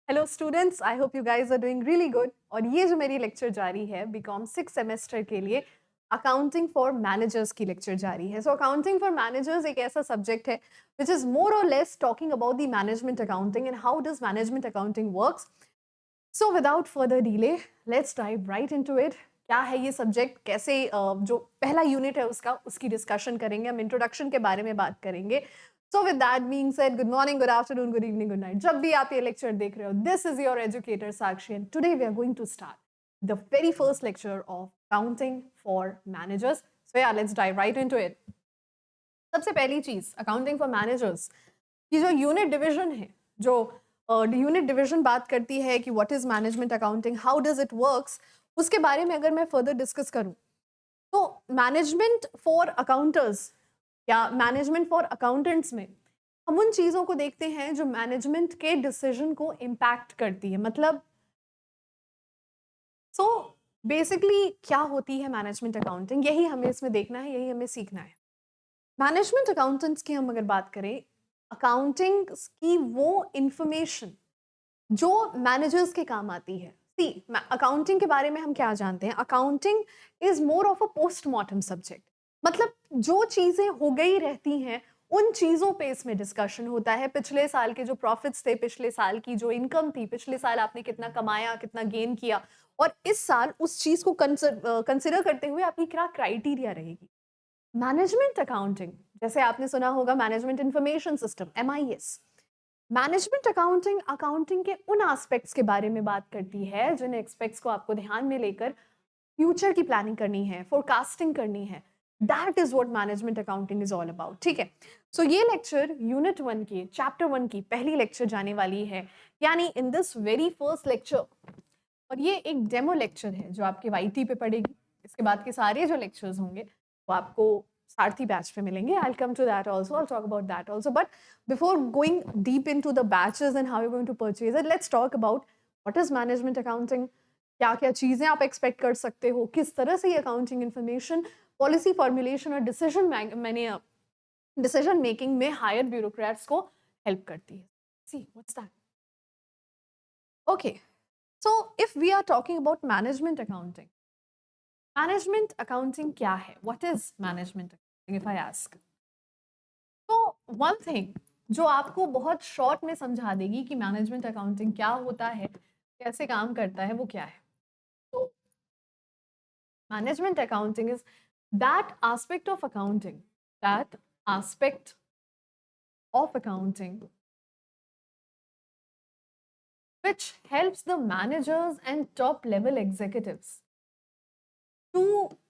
Hello students, I hope you guys are doing really good. और ये जो मेरी लेक्चर जारी है बीकॉम 6 सेमेस्टर के लिए अकाउंटिंग फॉर मैनेजर्स की लेक्चर जारी है। सो अकाउंटिंग फॉर मैनेजर्स एक ऐसा सब्जेक्ट है विच इज मोर और less talking about the management accounting and how does management accounting works. So without further delay let's dive right into it. क्या है ये सब्जेक्ट, कैसे जो पहला यूनिट है उसकी डिस्कशन करेंगे, हम इंट्रोडक्शन के बारे में बात करेंगे। So with that being said, good morning, good afternoon, good evening, good night. जब भी आप ये lecture देख रहे हो, this is your educator Sakshi and today we are going to start the very first lecture of accounting for managers. So yeah, let's dive right into it. सबसे पहली चीज accounting for managers की जो unit division है, जो unit division बात करती है कि what is management accounting, how does it works, उसके बारे में अगर मैं फर्दर डिस्कस करूं तो मैनेजमेंट फॉर अकाउंटर्स या मैनेजमेंट फॉर अकाउंटेंट्स में हम उन चीज़ों को देखते हैं जो मैनेजमेंट के डिसीजन को इम्पैक्ट करती है। मतलब सो बेसिकली क्या होती है मैनेजमेंट अकाउंटिंग, यही हमें इसमें देखना है, यही हमें सीखना है। मैनेजमेंट अकाउंटेंट्स की हम अगर बात करें, अकाउंटिंग की वो इंफॉर्मेशन जो मैनेजर्स के काम आती है। सी, अकाउंटिंग के बारे में हम क्या जानते हैं, accounting is more of a postmortem subject. मतलब जो चीजें हो गई रहती हैं उन चीजों पे इसमें डिस्कशन होता है। पिछले साल के जो प्रॉफिट्स थे, पिछले साल की जो इनकम थी, पिछले साल आपने कितना कमाया, कितना गेन किया, और इस साल उस चीज को कंसिडर करते हुए आपकी क्या क्राइटेरिया रहेगी। मैनेजमेंट अकाउंटिंग, जैसे आपने सुना होगा management information system, MIS। Management accounting accounting के उन एस्पेक्ट्स के बारे में बात करती है जिन एस्पेक्ट्स को आपको ध्यान में लेकर फ्यूचर की प्लानिंग करनी है, फोरकास्टिंग करनी है। That is what management accounting is all about. ठीक है, सो ये लेक्चर यूनिट 1 की चैप्टर 1 की पहली लेक्चर जाने वाली है, यानी in this very first lecture. और ये एक डेमो लेक्चर है जो आपके वाईटी पे पड़ेगी। इसके बाद के सारे जो लेक्चर्स होंगे वो आपको सारथी बैच पे मिलेंगे। I will come to that also, I will talk about that also, but before going deep into the batches and how you going to purchase it, let's talk about what is management accounting, क्या क्या चीजें आप expect कर सकते हो, किस तरह से ये अकाउंटिंग इन्फॉर्मेशन पॉलिसी फॉर्मुलेशन और डिसीजन मेकिंग में हायर ब्यूरोक्रेट्स को हेल्प करती है। See what's that. Okay, so if we are talking about management accounting क्या है, what is management accounting if I ask? तो one thing जो आपको बहुत शॉर्ट में समझा देगी कि मैनेजमेंट अकाउंटिंग क्या होता है, कैसे काम करता है, वो क्या है। तो management accounting is that aspect of accounting which helps the managers and top level executives to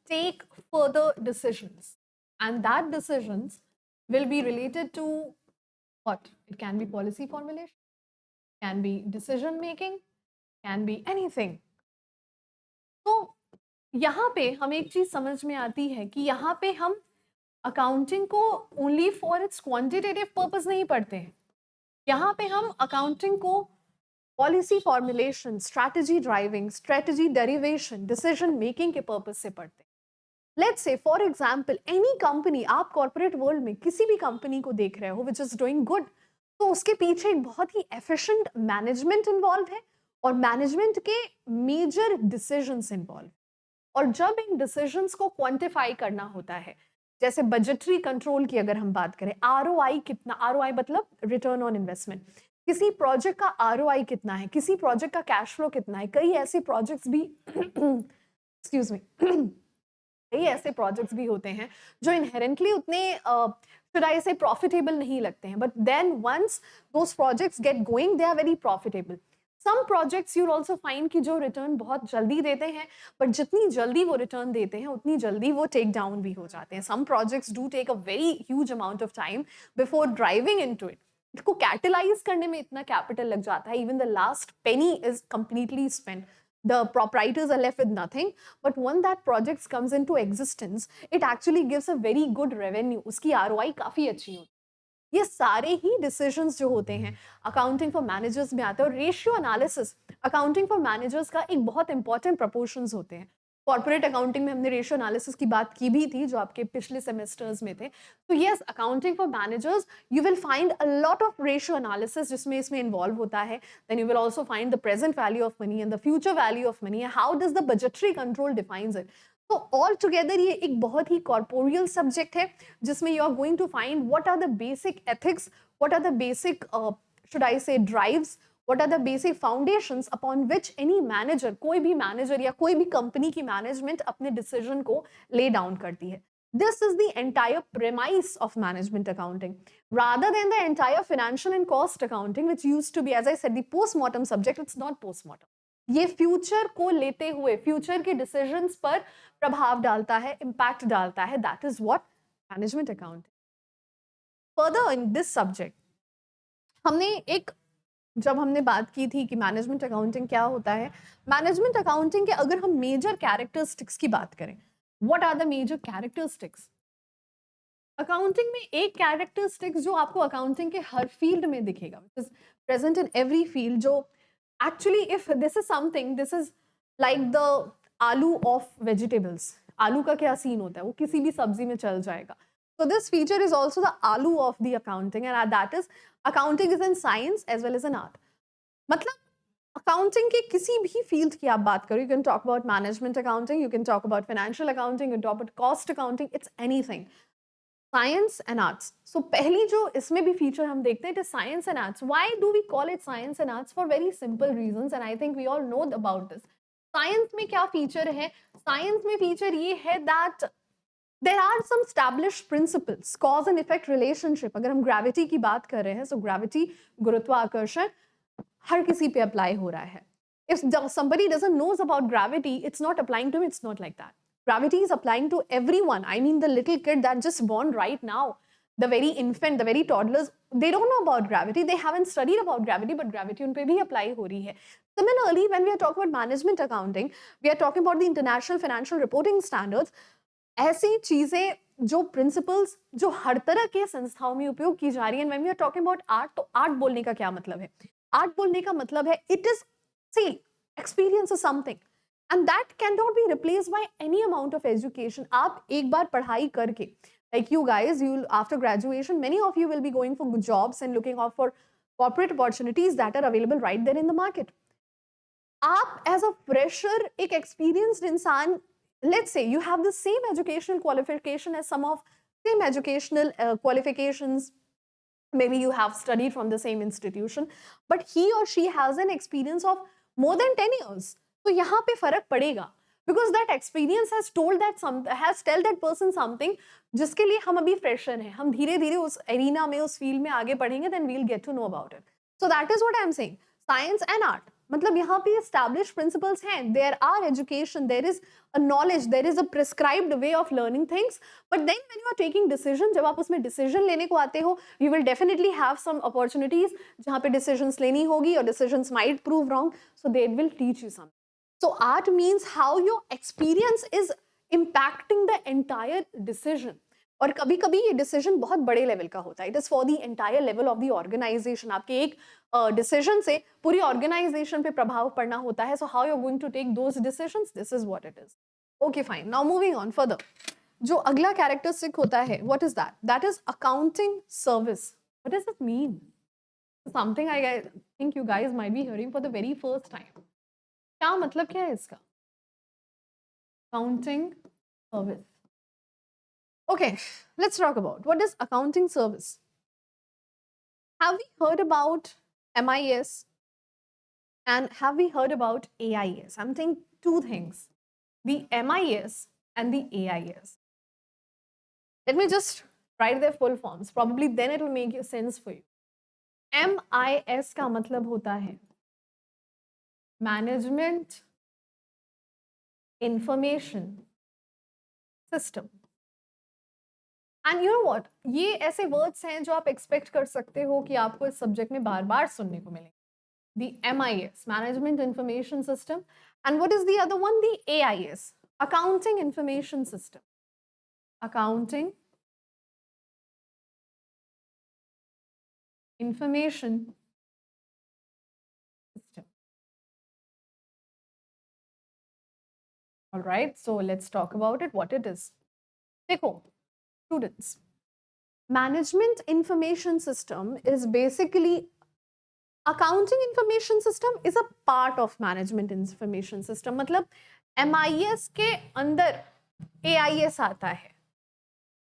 take further decisions, and that decisions will be related to what? It can be policy formulation, can be decision making, can be anything. तो यहाँ पे हमें एक चीज समझ में आती है कि यहाँ पे हम अकाउंटिंग को only for its quantitative purpose नहीं पढ़ते हैं। यहाँ पे हम अकाउंटिंग को policy formulation, strategy driving, strategy derivation, decision making के पर्पस से पढ़ते हैं। Let's say for example any company, आप कॉर्पोरेट वर्ल्ड में किसी भी कंपनी को देख रहे हो विच इज डूइंग गुड, तो उसके पीछे एक बहुत ही एफिशिएंट मैनेजमेंट इन्वॉल्व है और मैनेजमेंट के मेजर डिसीजंस इन्वॉल्व। और जब इन डिसीजंस को क्वांटिफाई करना होता है, जैसे बजटरी कंट्रोल की अगर हम बात करें, ROI कितना, ROI मतलब रिटर्न ऑन इन्वेस्टमेंट, किसी प्रोजेक्ट का ROI कितना है, किसी प्रोजेक्ट का कैश फ्लो कितना है। कई ऐसे प्रोजेक्ट्स भी एक्सक्यूज मी कई ऐसे प्रोजेक्ट्स भी होते हैं जो इनहेरेंटली उतने should I say प्रॉफिटेबल नहीं लगते हैं, but then once those projects get going they are very profitable. Some projects you also find कि जो रिटर्न बहुत जल्दी देते हैं, बट जितनी जल्दी वो रिटर्न देते हैं उतनी जल्दी वो टेक डाउन भी हो जाते हैं। Some projects do take a very huge amount of time before driving into it. इसको कैटलाइज करने में इतना कैपिटल लग जाता है, even the last penny is completely spent, the proprietors are left with nothing, but when that project comes into existence it actually gives a very good revenue, उसकी ROI काफी अच्छी होती है। ये सारे ही डिसीजंस जो होते हैं अकाउंटिंग फॉर मैनेजर्स में आते हैं। और ratio analysis accounting for managers का एक बहुत इंपॉर्टेंट प्रपोर्शंस होते हैं। कॉर्पोरेट अकाउंटिंग में हमने रेशियो एनालिसिस की बात की भी थी जो आपके पिछले सेमेस्टर्स में थे. तो yes, accounting for managers you will find a lot of ratio analysis जिसमें इसमें इन्वॉल्व होता है. Then you will also find the present value of money and the future value of money. How does the budgetary control defines it. तो all together ये एक बहुत ही corporeal subject है जिसमें you are going to find what are the basic ethics, what are the basic should I say drives, what are the basic foundations upon which any manager, कोई भी manager या कोई भी company की management अपने decision को lay down करती है. This is the entire premise of management accounting, rather than the entire financial and cost accounting, which used to be, as I said, the postmortem subject. It's not postmortem. ये future को लेते हुए future के decisions पर प्रभाव डालता है, impact डालता है. That is what management accounting. Further in this subject हमने एक, जब हमने बात की थी कि मैनेजमेंट अकाउंटिंग क्या होता है, मैनेजमेंट अकाउंटिंग के अगर हम मेजर कैरेक्टरिस्टिक्स की बात करें, what are the major characteristics. Accounting में एक कैरेक्टरिस्टिक्स जो आपको अकाउंटिंग के हर फील्ड में दिखेगा, which is present in every field, जो actually if this is something, this is like the aloo of vegetables. आलू का क्या सीन होता है, वो किसी भी सब्जी में चल जाएगा. So this feature is also the आलू of the accounting, and that is accounting is in science as well as in art. मतलब अकाउंटिंग के किसी भी फील्ड की आप बात करो, you can talk about management accounting, you can talk about financial accounting, you can talk about cost accounting, it's anything. Science and arts. So पहली जो इसमें भी फीचर हम देखते हैं, it is science and arts. Why do we call it science and arts? For very simple reasons, and I think we all know about this. Science में क्या feature है? साइंस में फीचर ये है that there are some established principles, cause and effect relationship. अगर हम gravity की बात कर रहे हैं, so gravity, गुरुत्वाकर्षण हर किसी पे अप्लाई हो रहा है. If somebody doesn't knows about gravity, it's not applying to him, it's not like that. Gravity is applying to everyone. I mean the little kid that just born right now, the very infant, the very toddlers, they don't know about gravity, they haven't studied about gravity, but gravity उन पे भी apply हो रही है. Similarly, when we are talking about management accounting, we are talking about the international financial reporting standards. ऐसी चीजें जो principles जो हर तरह के संस्थाओं में उपयोग की जा रही है. When we are talking about art, तो आर्ट बोलने का क्या मतलब है? आर्ट बोलने का मतलब है it is see experience is something and that can not be replaced by any amount of education. आप एक बार पढ़ाई करके, like you guys, you after graduation, many of you will be going for jobs and looking out for corporate opportunities that are available right there in the market. आप as a fresher एक experienced इंसान, let's say you have the same educational qualification as some of same educational qualifications, maybe you have studied from the same institution, but he or she has an experience of more than 10 years. तो यहाँ पे फर्क पड़ेगा because that experience has told that has tell that person something जिसके लिए हम अभी fresher हैं. हम धीरे धीरे उस arena में, उस field में आगे बढ़ेंगे, then we'll get to know about it. So that is what I'm saying. Science and art, मतलब यहाँ पे established principles हैं. There are education, there is a knowledge, there is a prescribed way of learning things. But then when you are taking decision, जब आप उसमें decision लेने को आते हो, you will definitely have some opportunities जहाँ पे decisions लेनी होगी, और decisions might prove wrong. So they will teach you something. So art means how your experience is impacting the entire decision. और कभी कभी ये डिसीजन बहुत बड़े लेवल का होता है. It is for the entire level of the organisation. आपके एक डिसीजन से पूरी ऑर्गेनाइजेशन पे प्रभाव पड़ना होता है. So how you are going to take those decisions, this is what it is. Okay fine, now moving on further. जो अगला कैरेक्टरिस्टिक होता है, what is that? That is accounting service. What does it mean? Something I think you guys might be hearing for the very first time. क्या मतलब क्या है इसका? Accounting service. Okay, let's talk about what is accounting service. Have we heard about MIS and have we heard about AIS? I'm thinking two things, the MIS and the AIS. Let me just write their full forms. Probably then it will make sense for you. MIS का मतलब होता है Management Information System. And you know what, ये ऐसे words हैं जो आप expect कर सकते हो कि आपको इस सब्जेक्ट में बार बार सुनने को मिलेंगे. The MIS, management information system, and what is the other one? The AIS, accounting information system. Accounting information system. All right, so let's talk about it, what it is. देखो, students, management information system is basically accounting information system is a part of management information system. मतलब MIS के अंदर AIS आता है.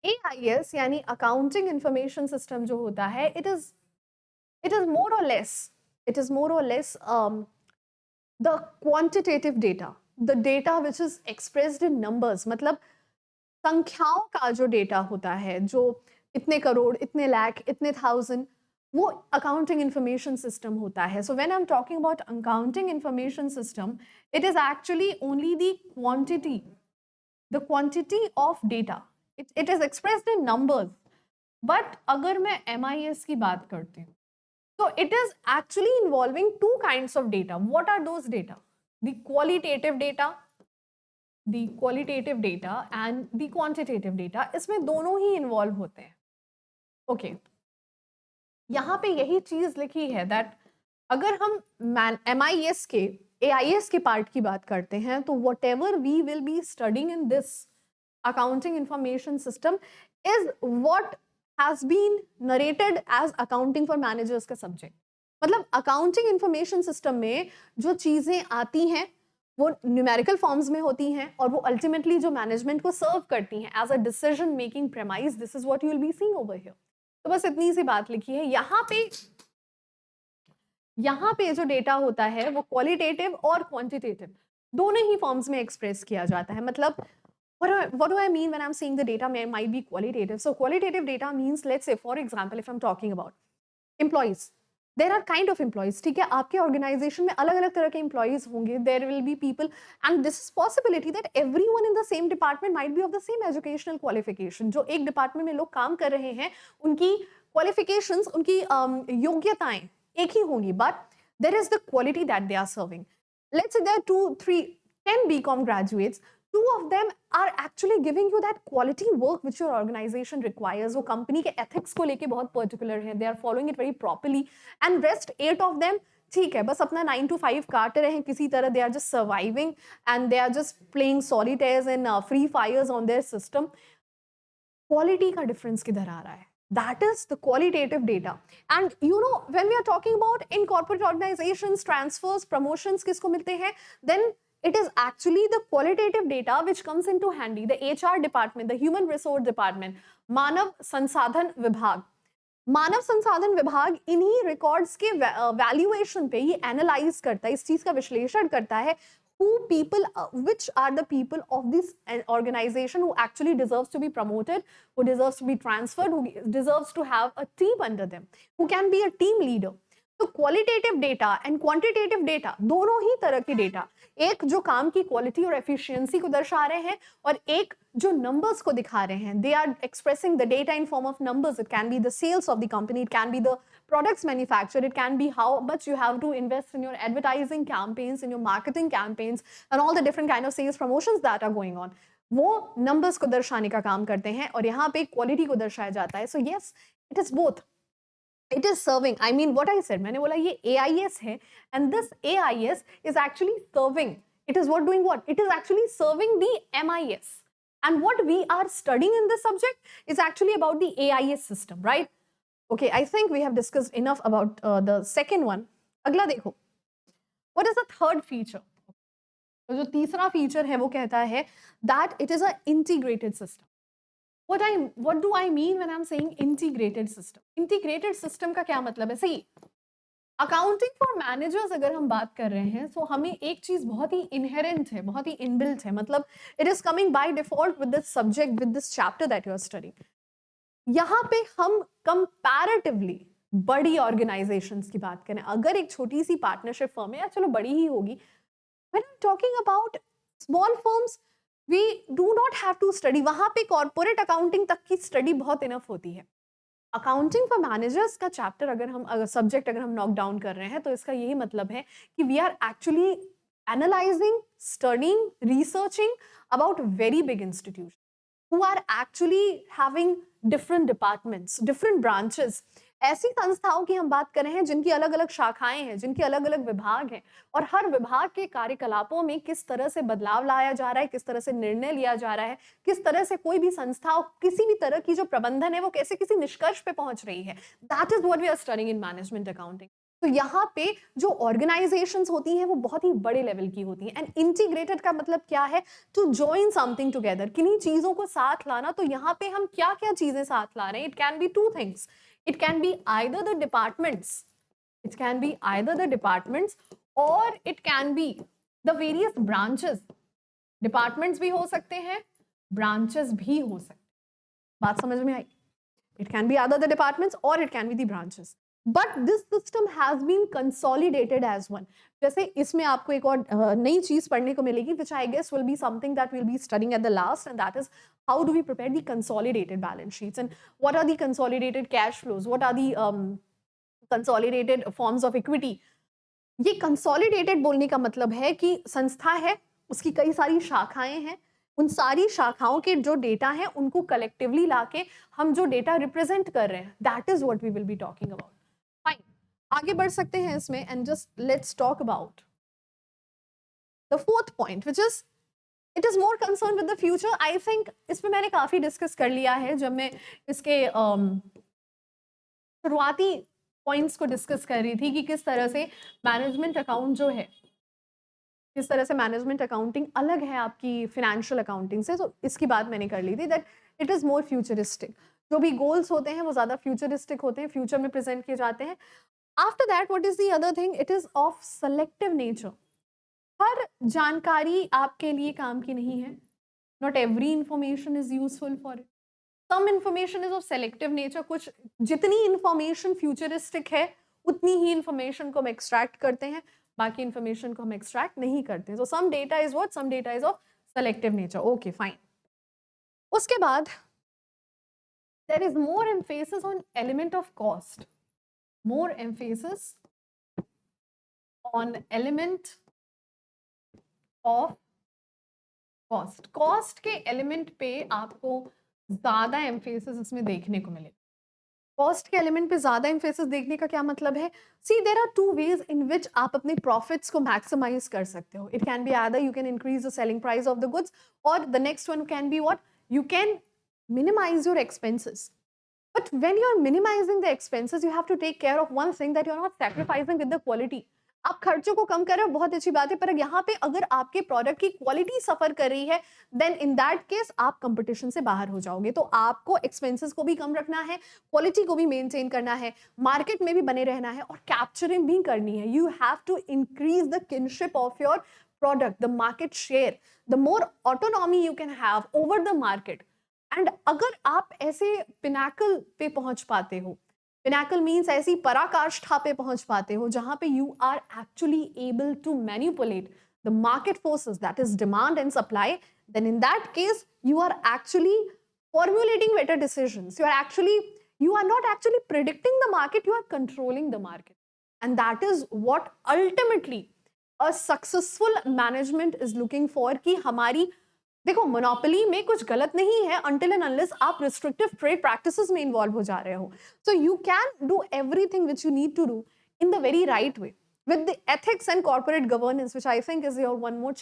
AIS यानी accounting information system जो होता है, it is more or less the quantitative data, the data which is expressed in numbers. मतलब संख्याओं का जो डेटा होता है, जो इतने करोड़, इतने लाख, इतने थाउजेंड, वो अकाउंटिंग इंफॉर्मेशन सिस्टम होता है. So when I am talking about accounting information system, it is actually only the quantity of data. It is expressed in numbers. But अगर मैं MIS की बात करती हूँ, so it is actually involving two kinds of data. What are those data? The qualitative data and the quantitative data. इसमें दोनों ही involve होते हैं. Okay. यहाँ पे यही चीज लिखी है that अगर हम MIS के AIS के पार्ट की बात करते हैं, तो whatever we will be studying in this accounting information system is what has been narrated as accounting for managers का सब्जेक्ट. मतलब accounting information system में जो चीजें आती हैं वो न्यूमेरिकल फॉर्म्स में होती हैं और वो अल्टीमेटली जो मैनेजमेंट को सर्व करती हैं as a decision making premise. This is what you will be seeing over here. तो बस इतनी सी बात लिखी है. यहाँ पे जो डेटा होता है वो क्वालिटेटिव और क्वांटिटेटिव दोनों ही फॉर्म्स में एक्सप्रेस किया जाता है. मतलब what do I mean when I'm saying the data might be qualitative? So qualitative data means, let's say for example, if I'm talking about employees, there are kind of employees. ठीक है, आपके organisation में अलग अलग तरह के employees होंगे. There will be people and this is possibility that everyone in the same department might be of the same educational qualification. जो एक डिपार्टमेंट में लोग काम कर रहे हैं, उनकी qualifications, उनकी योग्यताएं एक ही होंगी, but there is the quality that they are serving. Let's say there are 2, 3, 10 BCom graduates. 2 of them are actually giving you that quality work which your organization requires. वो company के ethics को लेके बहुत particular हैं. They are following it very properly. And rest 8 of them, ठीक है, बस अपना 9 to 5 काट रहे हैं किसी तरह. They are just surviving and they are just playing solitaires and free fires on their system. Quality का difference किधर आ रहा है? That is the qualitative data. And you know, when we are talking about in corporate organizations, transfers, promotions किसको मिलते हैं, then it is actually the qualitative data which comes into handy. The HR department, the human resource department, मानव संसाधन विभाग. मानव संसाधन विभाग इन्हीं records के valuation पे ये एनालाइज करता है, इस चीज का विश्लेषण करता है. Which are the people of this organization who actually deserves to be promoted, who deserves to be transferred, who deserves to have a team under them, who can be a team leader. तो qualitative data and quantitative data दोनों ही तरह के data, एक जो काम की quality और efficiency को दर्शा रहे हैं और एक जो नंबर्स को दिखा रहे हैं. They are expressing the data in form of numbers. It can be the sales of the company, it can be the products manufactured, it can be how much you have to invest in your advertising campaigns, in your marketing campaigns and all the different kind of sales promotions that are going on. वो numbers को दर्शाने का काम करते हैं और यहाँ पे quality को दर्शाया जाता है. So yes, it is both. It is serving. I mean what I said, मैंने बोला ये AIS है and this AIS is actually serving. It is what doing what? It is actually serving the MIS. And what we are studying in this subject is actually about the AIS system, right? Okay, I think we have discussed enough about the second one. अगला देखो, what is the third feature? तो जो तीसरा feature है वो कहता है that it is an integrated system. What do I mean when I'm saying integrated system? Integrated system का क्या मतलब है? See, accounting for managers अगर हम बात कर रहे हैं, तो हमें एक चीज बहुत ही inherent है, बहुत ही inbuilt है. मतलब it is coming by default with this subject, with this chapter that you are studying. यहाँ पे हम कंपैरेटिवली बड़ी ऑर्गेनाइजेशंस की बात करें, अगर एक छोटी सी पार्टनरशिप फर्म है, या चलो बड़ी ही होगी, when I am talking about small firms, we do not have to study. वहां पे कॉर्पोरेट अकाउंटिंग तक की स्टडी बहुत इनफ होती है. अकाउंटिंग फॉर मैनेजर्स का चैप्टर अगर सब्जेक्ट अगर हम नॉक डाउन कर रहे हैं, तो इसका यही मतलब है कि we are actually analysing, studying, researching about very big institution who are actually having different departments, different branches. ऐसी संस्थाओं की हम बात कर रहे हैं जिनकी अलग अलग शाखाएं हैं, जिनके अलग अलग विभाग हैं, और हर विभाग के कार्यकलापों में किस तरह से बदलाव लाया जा रहा है, किस तरह से निर्णय लिया जा रहा है, किस तरह से कोई भी संस्था, किसी भी तरह की जो प्रबंधन है वो कैसे किसी निष्कर्ष पे पहुंच रही है। That is what we are studying in management accounting. तो यहाँ पे जो ऑर्गेनाइजेशंस होती हैं वो बहुत ही बड़े लेवल की होती हैं। एंड इंटीग्रेटेड का मतलब क्या है? टू जॉइन समथिंग टुगेदर, किन्हीं चीजों को साथ लाना। तो यहाँ पे हम क्या क्या चीजें साथ ला रहे हैं? It can B two things, it can be either the departments, it can be either the departments or it can be the various branches. departments भी हो सकते हैं, branches भी हो सकते हैं। बात समझ में आई? it can be either the departments or it can be the branches, but this system has been consolidated as one. जैसे इसमें आपको एक और नई चीज पढ़ने को मिलेगी, which I guess will be something that we'll be studying at the last, and that is how do we prepare the consolidated balance sheets and what are the consolidated cash flows, what are the consolidated forms of equity. ये consolidated बोलने का मतलब है कि संस्था है, उसकी कई सारी शाखाएं हैं, उन सारी शाखाओं के जो डेटा हैं उनको कलेक्टिवली लाके हम जो डेटा रिप्रेजेंट कर रहे हैं, that is what we will be talking about. Fine, आगे बढ़ सकते हैं इसमें, and just let's talk about the fourth point, which is it is more concern with the future. I think इसमें मैंने काफी डिस्कस कर लिया है जब मैं इसके शुरुआती पॉइंट्स को डिस्कस कर रही थी कि किस तरह से मैनेजमेंट अकाउंट जो है, किस तरह से मैनेजमेंट अकाउंटिंग अलग है आपकी फाइनेंशियल अकाउंटिंग से। तो इसकी बात मैंने कर ली थी that it is more futuristic. जो भी गोल्स होते हैं वो ज्यादा फ्यूचरिस्टिक होते हैं, फ्यूचर में प्रेजेंट किए जाते हैं। After that what is the other thing? It is of selective nature. हर जानकारी आपके लिए काम की नहीं है। Not every information is useful for it. Some information is of selective nature. कुछ जितनी इंफॉर्मेशन फ्यूचरिस्टिक है उतनी ही इंफॉर्मेशन को हम एक्सट्रैक्ट करते हैं, बाकी इंफॉर्मेशन को हम एक्सट्रैक्ट नहीं करते। So some data is what? Some data is of selective nature. Okay fine. उसके बाद there is more emphasis on element of cost, more emphasis on element of cost. Cost के एलिमेंट पे आपको ज्यादा एम्फेसिस इसमें देखने को मिलेगा। कॉस्ट के एलिमेंट पे ज्यादा एम्फेसिस देखने का क्या मतलब है? See there are two ways in which आप अपने प्रॉफिट्स को मैक्सिमाइज कर सकते हो। It can be either you can increase the selling price of the goods, और the next one can be what? You can minimize your expenses. But when you're minimizing the expenses, you have to take care of one thing, that you're not sacrificing with the quality. आप खर्चों को कम कर रहे हो, बहुत अच्छी बात है, पर यहाँ पे अगर आपके प्रोडक्ट की क्वालिटी सफर कर रही है, देन इन दैट केस आप कंपटीशन से बाहर हो जाओगे। तो आपको एक्सपेंसेस को भी कम रखना है, क्वालिटी को भी मेंटेन करना है, मार्केट में भी बने रहना है, और कैप्चरिंग भी करनी है। You have to increase the kinship of your product, the market share, the more autonomy you can have over the market. And अगर आप ऐसे पिनाकल पे पहुंच पाते हो, पिनाकल मीन्स ऐसी पराकाष्ठा पे पहुंच पाते हो जहां पे you are actually able to manipulate the market forces, that is demand and supply, then in that case you are actually formulating better decisions. You are not actually predicting the market, you are controlling the market. And that is what ultimately a successful management is looking for, कि हमारी देखो monopoly में कुछ गलत नहीं है until and unless आप restrictive trade practices में involve हो जा रहे हो. So you can do everything which you need to do in the very right way with the ethics and corporate governance, which I think is your one more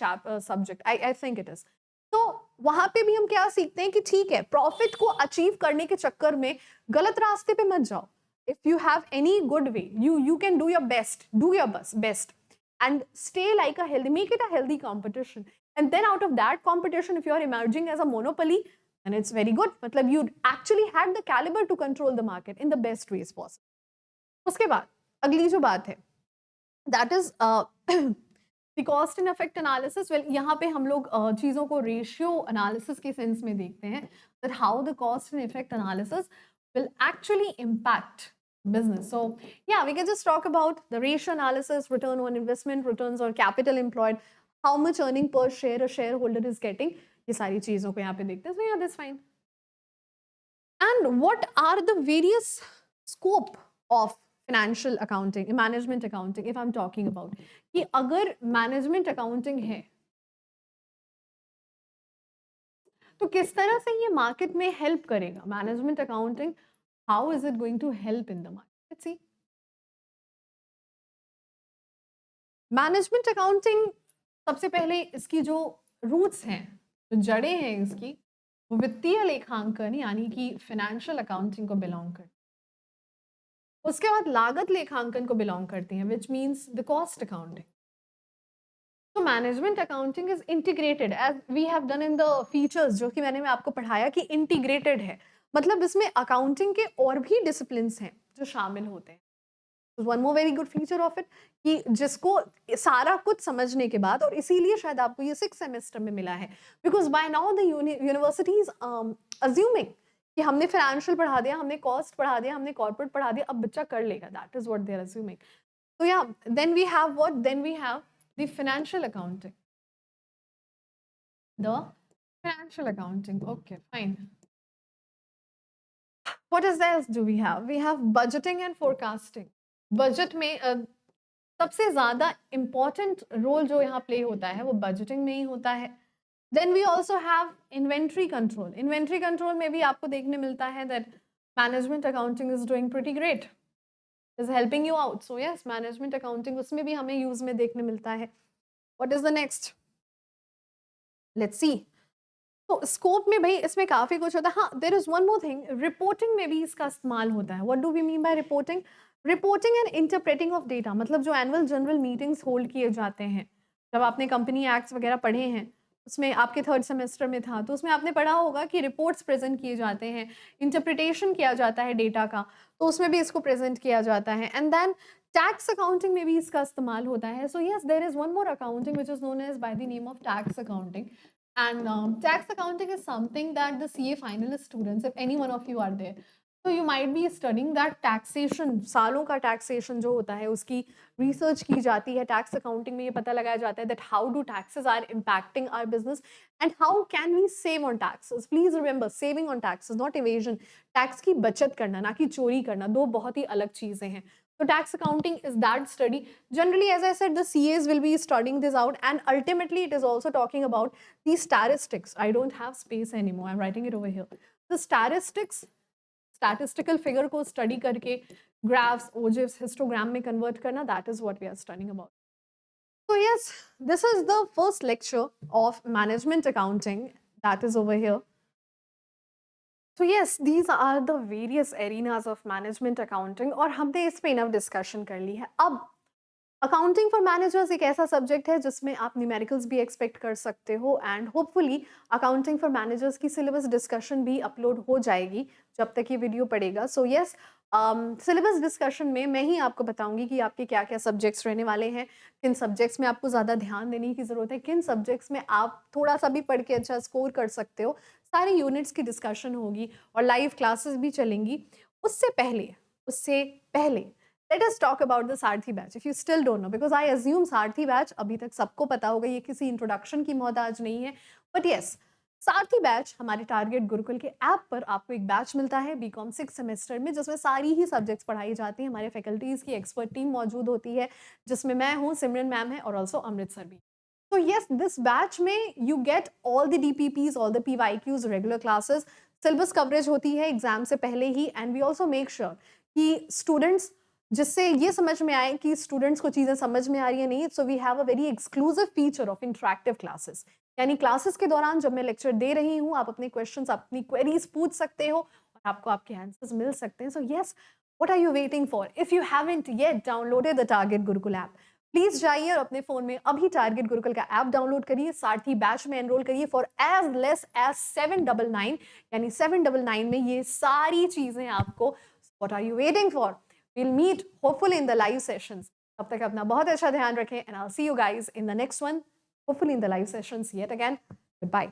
subject. I think it is. तो वहां पे भी हम क्या सीखते हैं कि ठीक है, प्रॉफिट को अचीव करने के चक्कर में गलत रास्ते पे मत जाओ. If you have any good way, you can do your best, do your best, and stay like a healthy, make it a healthy competition. And then out of that competition, if you are emerging as a monopoly, then it's very good. मतलब you actually had the caliber to control the market in the best ways possible. उसके बाद अगली जो बात है, that is the cost and effect analysis. Well, यहाँ पे हम लोग चीज़ों को ratio analysis के sense में देखते हैं, that how the cost and effect analysis will actually impact business. So yeah, we can just talk about the ratio analysis, return on investment, returns on capital employed, how much earning per share a shareholder is getting. ये सारी चीज़ों को यहाँ पे देखते हैं. So yeah, that's fine. And what are the various scope of financial accounting, management accounting, if I'm talking about, कि अगर management accounting है तो किस तरह से ये मार्केट में हेल्प करेगा? Management accounting, how is it going to help in the market? Let's see. Management accounting, सबसे पहले इसकी जो रूट्स हैं, जो जड़ें हैं इसकी, वो वित्तीय लेखांकन यानी कि फाइनेंशियल अकाउंटिंग को बिलोंग करती है। उसके बाद लागत लेखांकन को बिलोंग करती हैं, which means the cost accounting. तो management accounting is integrated as we have done in the features, जो कि मैंने आपको पढ़ाया कि इंटीग्रेटेड है, मतलब इसमें अकाउंटिंग के और भी डिसिप्लिन हैं जो शामिल होते हैं। One more very good feature of it कि जिसको सारा कुछ समझने के बाद, और इसीलिए शायद आपको ये 6 सेमेस्टर में मिला है, because by now the universities assuming कि हमने फाइनेंशियल पढ़ा दिया, हमने कॉस्ट पढ़ा दिया, हमने कॉर्पोरेट पढ़ा दिया, अब बच्चा कर लेगा, that is what they are assuming. So yeah, then we have what? Then we have the financial accounting. The financial accounting. Okay, fine. What else do we have? We have budgeting and forecasting. Budget में सबसे ज़्यादा important role जो यहाँ play होता है वो budgeting में ही होता है. Then we also have inventory control. Inventory control में भी आपको देखने मिलता है that management accounting is doing pretty great. Is helping you out. So yes, management accounting उसमें भी हमें use में देखने मिलता है. What is the next? Let's see. तो स्कोप में भाई इसमें काफ़ी कुछ होता है. हाँ, there is one more thing, reporting में भी इसका इस्तेमाल होता है. What do we mean by reporting? Reporting and interpreting of data, मतलब जो एनुअल जनरल मीटिंग्स होल्ड किए जाते हैं, जब आपने कंपनी एक्ट्स वगैरह पढ़े हैं, उसमें आपके 3rd सेमेस्टर में था, तो उसमें आपने पढ़ा होगा कि रिपोर्ट्स प्रेजेंट किए जाते हैं, इंटरप्रिटेशन किया जाता है डेटा का, तो उसमें भी इसको प्रेजेंट किया जाता है. एंड देन टैक्स अकाउंटिंग में भी इसका इस्तेमाल होता है. So yes, there is one more accounting which is known as by the name of tax accounting. And tax accounting is something that the CA finalist students, if any one of you are there, so you might be studying that taxation, सालों का taxation जो होता है उसकी research की जाती है. tax accounting में ये पता लगाया जाता है that how do taxes are impacting our business and how can we save on taxes. Please remember, saving on taxes, not evasion. tax की बचत करना, ना कि चोरी करना, दो बहुत ही अलग चीजें हैं. So tax accounting is that study. Generally, as I said, the CAs will be studying this out, and ultimately it is also talking about the statistics. I don't have space anymore. I'm writing it over here. The statistics, statistical figure को study करके graphs, ogives, histogram में convert करना, that is what we are studying about. So yes, this is the first lecture of management accounting that is over here. So yes, these are the various arenas of management accounting, और हमने इस पे enough discussion कर ली है. अब accounting for managers एक ऐसा subject है जिसमें आप न्यूमेरिकल्स भी एक्सपेक्ट कर सकते हो, and hopefully accounting for managers की सिलेबस डिस्कशन भी अपलोड हो जाएगी जब तक ये वीडियो पड़ेगा. सो यस, सिलेबस डिस्कशन में मैं ही आपको बताऊंगी कि आपके क्या क्या सब्जेक्ट्स रहने वाले हैं, किन सब्जेक्ट्स में आपको ज़्यादा ध्यान देने की ज़रूरत है, किन सब्जेक्ट्स में आप थोड़ा सा भी पढ़ के अच्छा स्कोर कर सकते हो. सारे यूनिट्स की डिस्कशन होगी और लाइव क्लासेस भी चलेंगी. उससे पहले let us talk about the Sarathi batch. If you still don't know, because I assume Sarathi batch अभी तक सबको पता होगा, ये किसी इंट्रोडक्शन की मोहताज नहीं है. बट यस, सारथी बैच हमारे टारगेट गुरुकुल के ऐप पर आपको एक बैच मिलता है बीकॉम 6 सेमेस्टर में, जिसमें सारी ही सब्जेक्ट्स पढ़ाई जाती हैं. हमारे फैकल्टीज की एक्सपर्ट टीम मौजूद होती है, जिसमें मैं हूँ, सिमरन मैम है, और ऑल्सो अमृत सर भी. So yes, this batch में you get all the DPPs, all the PYQs, regular classes, syllabus coverage होती है एग्जाम से पहले ही, and we also make sure कि स्टूडेंट्स, जिससे ये समझ में आए कि स्टूडेंट्स को चीज़ें समझ में आ रही है नहीं. So we have a very exclusive feature of interactive classes, यानी क्लासेस के दौरान जब मैं लेक्चर दे रही हूँ, आप अपने क्वेश्चंस, अपनी क्वेरीज पूछ सकते हो और आपको आपके आंसर्स मिल सकते हैं. So yes, what are you waiting for? If you haven't yet downloaded the target Gurukul app, please जाइए और अपने फोन में अभी टारगेट गुरुकुल का ऐप डाउनलोड करिए, सारथी बैच में एनरोल करिए फॉर एज लेस एज 799, यानी 799 में ये सारी चीजें आपको. What are you waiting for? We'll meet hopefully in the live sessions. तब तक अपना बहुत अच्छा ध्यान रखें, and I'll see you guys in the next one, hopefully in the live sessions yet again. Goodbye.